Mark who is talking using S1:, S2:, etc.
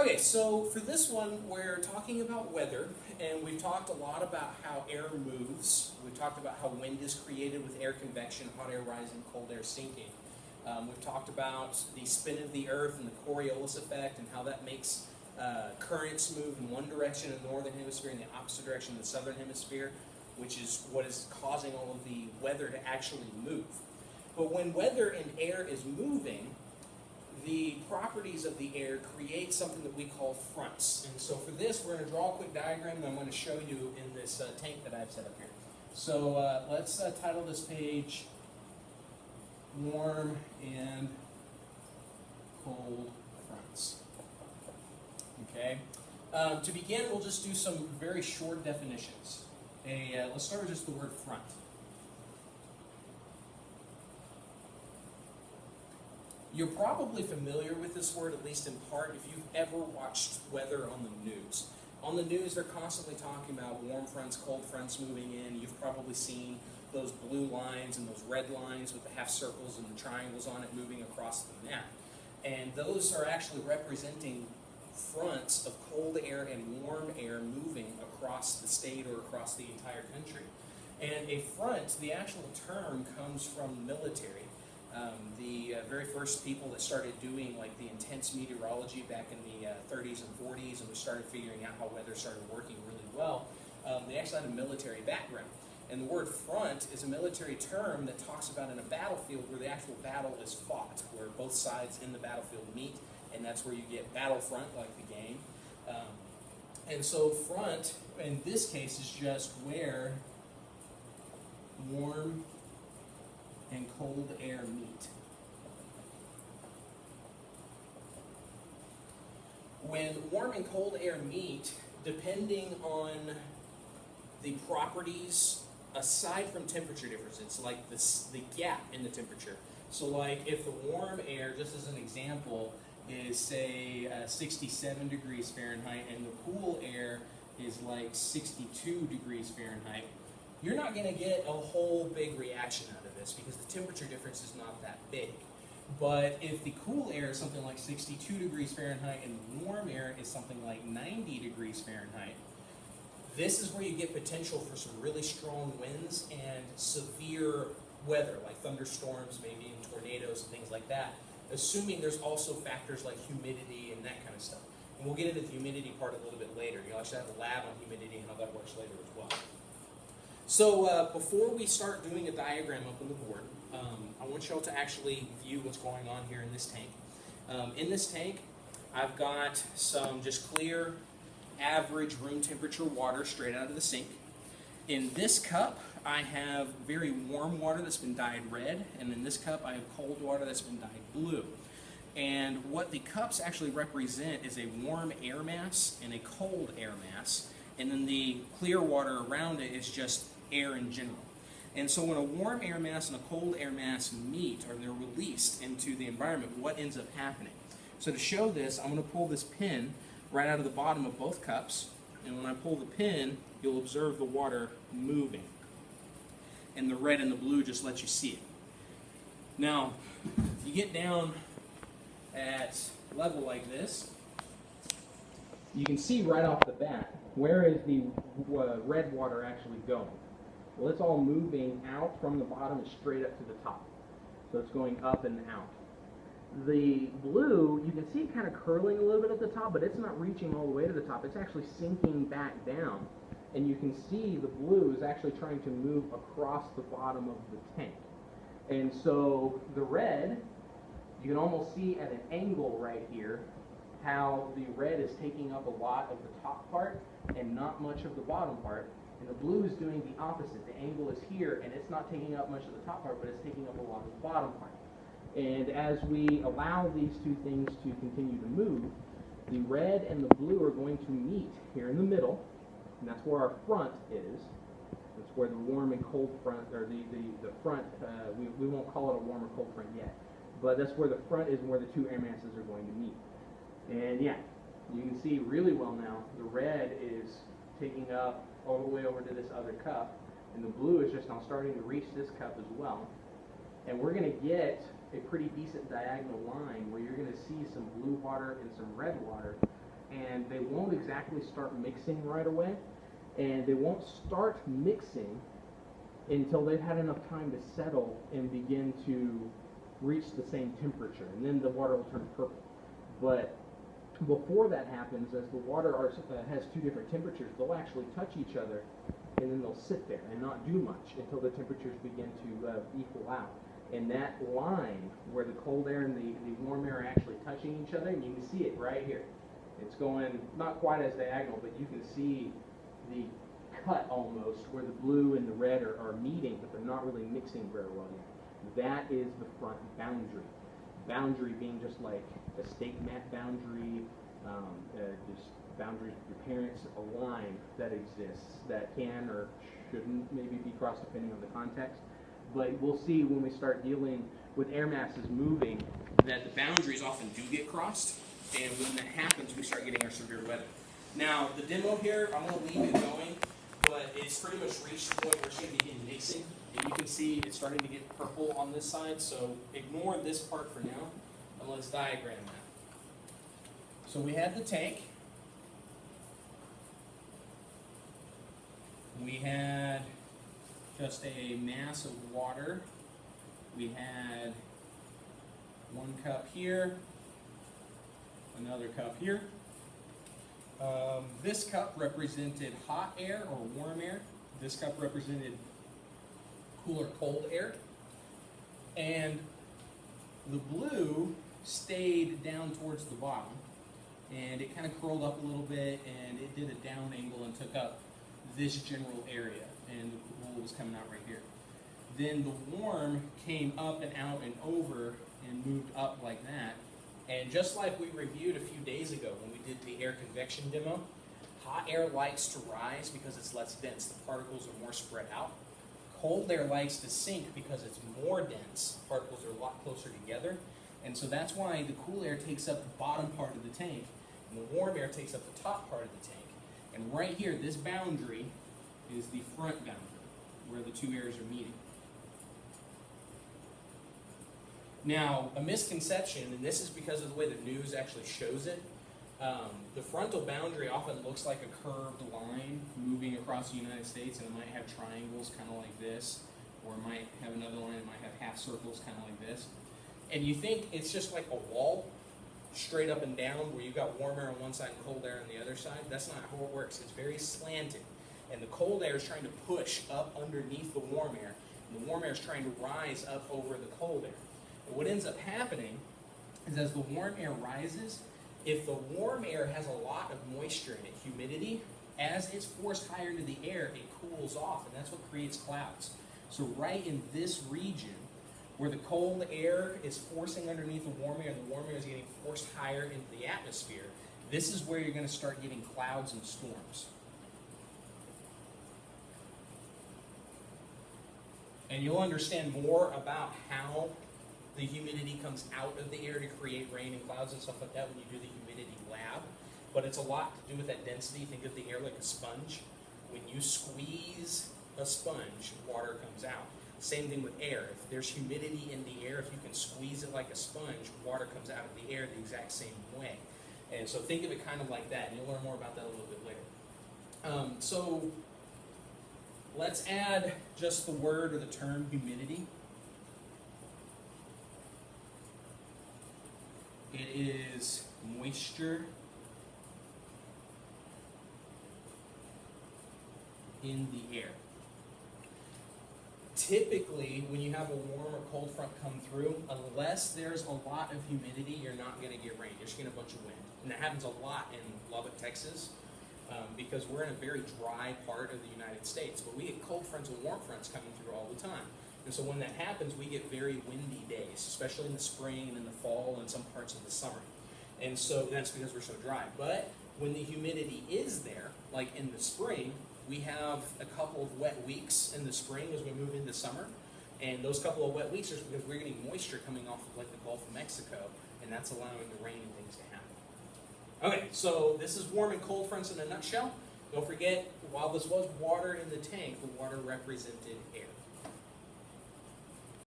S1: Okay, so for this one, we're talking about weather, and we've talked a lot about how air moves. We've talked about how wind is created with air convection, hot air rising, cold air sinking. We've talked about the spin of the Earth and the Coriolis effect and how that makes currents move in one direction in the northern hemisphere and the opposite direction in the southern hemisphere, which is what is causing all of the weather to actually move. But when weather and air is moving, the properties of the air create something that we call fronts. And so for this, we're going to draw a quick diagram that I'm going to show you in this tank that I've set up here. So let's title this page Warm and Cold Fronts. Okay. To begin, we'll just do some very short definitions. Let's start with just the word front. You're probably familiar with this word, at least in part, if you've ever watched weather on the news. On the news, they're constantly talking about warm fronts, cold fronts moving in. You've probably seen those blue lines and those red lines with the half circles and the triangles on it moving across the map. And those are actually representing fronts of cold air and warm air moving across the state or across the entire country. And a front, the actual term, comes from military. The very first people that started doing like the intense meteorology back in the 30s and 40s, and we started figuring out how weather started working really well, they actually had a military background. And the word front is a military term that talks about in a battlefield where the actual battle is fought, where both sides in the battlefield meet, and that's where you get battlefront, like the game. And so front, in this case, is just where warm and cold air meet. When warm and cold air meet, depending on the properties, aside from temperature differences, like the gap in the temperature. So like if the warm air, just as an example, is say 67 degrees Fahrenheit and the cool air is like 62 degrees Fahrenheit, you're not going to get a whole big reaction out of this because the temperature difference is not that big. But if the cool air is something like 62 degrees Fahrenheit and the warm air is something like 90 degrees Fahrenheit, this is where you get potential for some really strong winds and severe weather, like thunderstorms, maybe and tornadoes and things like that, assuming there's also factors like humidity and that kind of stuff. And we'll get into the humidity part a little bit later. You'll actually have a lab on humidity and how that works later as well. So before we start doing a diagram up on the board, I want y'all to actually view what's going on here in this tank. In this tank, I've got some just clear, average room temperature water straight out of the sink. In this cup, I have very warm water that's been dyed red, and in this cup, I have cold water that's been dyed blue. And what the cups actually represent is a warm air mass and a cold air mass, and then the clear water around it is just air in general. And so when a warm air mass and a cold air mass meet, or they're released into the environment, what ends up happening? So to show this, I'm going to pull this pin right out of the bottom of both cups, and when I pull the pin, you'll observe the water moving. And the red and the blue just let you see it. Now, if you get down at level like this, you can see right off the bat, where is the red water actually going? Well, it's all moving out from the bottom and straight up to the top. So it's going up and out. The blue, you can see it kind of curling a little bit at the top, but it's not reaching all the way to the top. It's actually sinking back down. And you can see the blue is actually trying to move across the bottom of the tank. And so the red, you can almost see at an angle right here how the red is taking up a lot of the top part and not much of the bottom part. And the blue is doing the opposite. The angle is here, and it's not taking up much of the top part, but it's taking up a lot of the bottom part. And as we allow these two things to continue to move, the red and the blue are going to meet here in the middle, and that's where our front is. That's where the warm and cold front, or the front, we won't call it a warm or cold front yet, but that's where the front is and where the two air masses are going to meet. And yeah, you can see really well now, the red is taking up all the way over to this other cup, and the blue is just now starting to reach this cup as well. And we're going to get a pretty decent diagonal line where you're going to see some blue water and some red water
S2: and they won't exactly start mixing right away, and they won't start mixing until they've had enough time to settle and begin to reach the same temperature, and then the water will turn purple. But before that happens, as the water has two different temperatures, they'll actually touch each other, and then they'll sit there and not do much until the temperatures begin to equal out. And that line where the cold air and the warm air are actually touching each other, and you can see it right here. It's going not quite as diagonal, but you can see the cut almost where the blue and the red are meeting, but they're not really mixing very well yet. That is the front boundary. Boundary being just like a stake mat boundary, just boundaries with your parents, a line that exists that can or shouldn't maybe be crossed depending on the context. But we'll see when we start dealing with air masses moving
S1: that the boundaries often do get crossed, and when that happens, we start getting our severe weather. Now, the demo here, I'm going to leave it going, but it's pretty much reached the point where it's going to begin mixing. And you can see it's starting to get purple on this side, so ignore this part for now, and let's diagram that. So we had the tank. We had just a mass of water. We had one cup here, another cup here. This cup represented hot air or warm air. This cup represented cool or cold air. And the blue stayed down towards the bottom, and it kind of curled up a little bit, and it did a down angle and took up this general area, and the cool was coming out right here. Then the warm came up and out and over and moved up like that. And just like we reviewed a few days ago when we did the air convection demo, hot air likes to rise because it's less dense. The particles are more spread out. Cold air likes to sink because it's more dense. Particles are a lot closer together. And so that's why the cool air takes up the bottom part of the tank, and the warm air takes up the top part of the tank. And right here, this boundary is the front boundary, where the two airs are meeting. Now, a misconception, and this is because of the way the news actually shows it, the frontal boundary often looks like a curved line moving across the United States, and it might have triangles kind of like this, or it might have another line that might have half circles kind of like this. And you think it's just like a wall, straight up and down, where you've got warm air on one side and cold air on the other side. That's not how it works. It's very slanted. And the cold air is trying to push up underneath the warm air, and the warm air is trying to rise up over the cold air. And what ends up happening is as the warm air rises, if the warm air has a lot of moisture in it, humidity, as it's forced higher into the air, it cools off, and that's what creates clouds. So right in this region, where the cold air is forcing underneath the warm air, and the warm air is getting forced higher into the atmosphere, this is where you're going to start getting clouds and storms. And you'll understand more about how the humidity comes out of the air to create rain and clouds and stuff like that when you do the humidity lab. But it's a lot to do with that density. Think of the air like a sponge. When you squeeze a sponge, water comes out. Same thing with air. If there's humidity in the air, if you can squeeze it like a sponge, water comes out of the air the exact same way. And so think of it kind of like that, and you'll learn more about that a little bit later. So let's add just the word or the term humidity. It is moisture in the air. Typically, when you have a warm or cold front come through, unless there's a lot of humidity, you're not going to get rain. You're just going to get a bunch of wind. And that happens a lot in Lubbock, Texas, because we're in a very dry part of the United States. But we get cold fronts and warm fronts coming through all the time. And so when that happens, we get very windy days, especially in the spring and in the fall and some parts of the summer. And so that's because we're so dry. But when the humidity is there, like in the spring, we have a couple of wet weeks in the spring as we move into summer. And those couple of wet weeks are because we're getting moisture coming off of like the Gulf of Mexico, and that's allowing the rain and things to happen. Okay, so this is warm and cold fronts in a nutshell. Don't forget, while this was water in the tank, the water represented air.